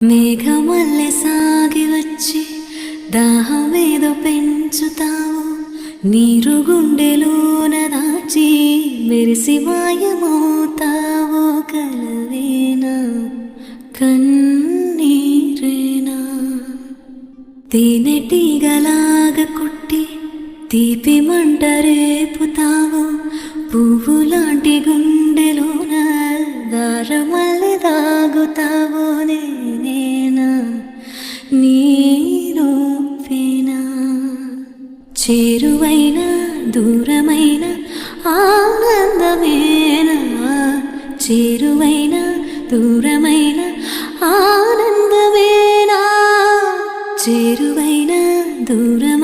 మేఘమల్లె సాగి వచ్చి దాహమేదో పెంచుతావు, నీరు గుండెలోన దాచి మెరిసి మాయమవుతావు. కలవేనా కన్నీరేనా తేనెటీగలాగా కుట్టి తీపి మంట రేపుతావు, పువ్వులాంటి గుండెలోన దారమల్లె దాగుతావు. నేనేనా నీరూపేనా చేరువైన దూరమైన ఆనందమేనా, చేరువైన దూరమైన ఆనందమేనా, చేరువైన దూరం